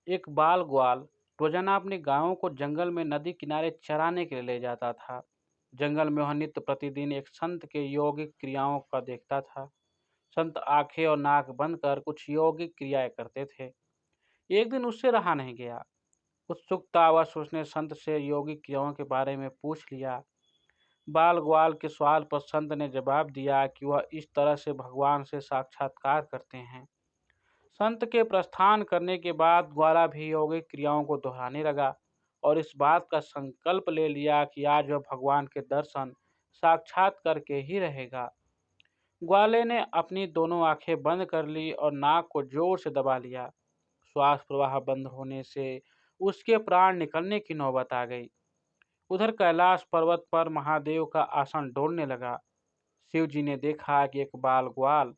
एक बाल ग्वाल रोजाना अपनी गायों को जंगल में नदी किनारे चराने के लिए ले जाता था। जंगल में वह नित्य प्रतिदिन एक संत के यौगिक क्रियाओं का देखता था। संत आंखें और नाक बंद कर कुछ यौगिक क्रियाएं करते थे। एक दिन उससे रहा नहीं गया। उत्सुकतावश उसने संत से यौगिक क्रियाओं के बारे में पूछ लिया। बाल ग्वाल के सवाल पर संत ने जवाब दिया कि वह इस तरह से भगवान से साक्षात्कार करते हैं। संत के प्रस्थान करने के बाद ग्वाला भी यौगिक क्रियाओं को दोहराने लगा और इस बात का संकल्प ले लिया कि आज वह भगवान के दर्शन साक्षात करके ही रहेगा। ग्वाले ने अपनी दोनों आंखें बंद कर ली और नाक को जोर से दबा लिया। श्वास प्रवाह बंद होने से उसके प्राण निकलने की नौबत आ गई। उधर कैलाश पर्वत पर महादेव का आसन डोलने लगा। शिव जी ने देखा कि एक बाल ग्वाल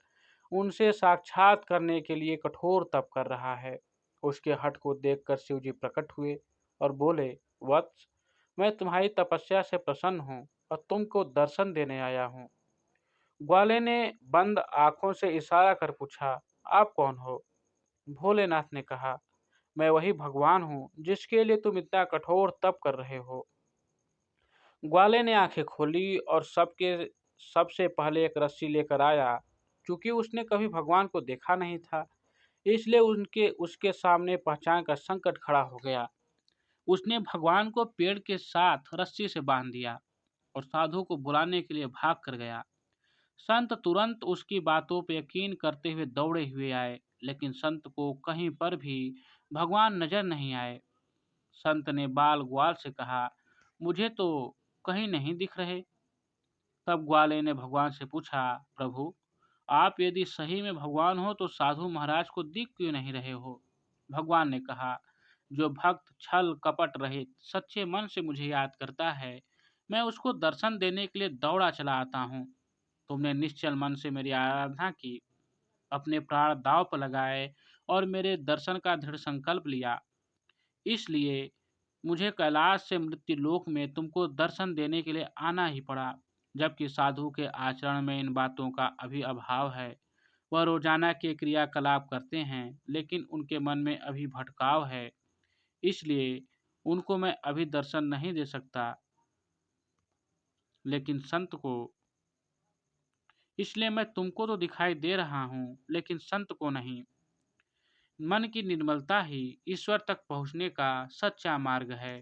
उनसे साक्षात करने के लिए कठोर तप कर रहा है। उसके हठ को देखकर शिव जी प्रकट हुए और बोले, वत्स, मैं तुम्हारी तपस्या से प्रसन्न हूँ और तुमको दर्शन देने आया हूँ। ग्वाले ने बंद आंखों से इशारा कर पूछा, आप कौन हो? भोलेनाथ ने कहा, मैं वही भगवान हूँ जिसके लिए तुम इतना कठोर तप कर रहे हो। ग्वाले ने आंखें खोली और सबसे पहले एक रस्सी लेकर आया। क्योंकि उसने कभी भगवान को देखा नहीं था, इसलिए उनके उसके सामने पहचान का संकट खड़ा हो गया। उसने भगवान को पेड़ के साथ रस्सी से बांध दिया और साधु को बुलाने के लिए भाग कर गया। संत तुरंत उसकी बातों पर यकीन करते हुए दौड़े हुए आए, लेकिन संत को कहीं पर भी भगवान नजर नहीं आए। संत ने बाल ग्वाल से कहा, मुझे तो कहीं नहीं दिख रहे। तब ग्वाले ने भगवान से पूछा, प्रभु, आप यदि सही में भगवान हो तो साधु महाराज को दिख क्यों नहीं रहे हो? भगवान ने कहा, जो भक्त छल कपट रहित सच्चे मन से मुझे याद करता है, मैं उसको दर्शन देने के लिए दौड़ा चला आता हूँ। तुमने निश्चल मन से मेरी आराधना की, अपने प्राण दांव पर लगाए और मेरे दर्शन का दृढ़ संकल्प लिया। इसलिए मुझे कैलाश से मृत्यु लोक में तुमको दर्शन देने के लिए आना ही पड़ा। जबकि साधु के आचरण में इन बातों का अभी अभाव है। वह रोजाना के क्रियाकलाप करते हैं, लेकिन उनके मन में अभी भटकाव है। इसलिए उनको मैं अभी दर्शन नहीं दे सकता, लेकिन संत को इसलिए मैं तुमको तो दिखाई दे रहा हूँ, लेकिन संत को नहीं। मन की निर्मलता ही ईश्वर तक पहुँचने का सच्चा मार्ग है।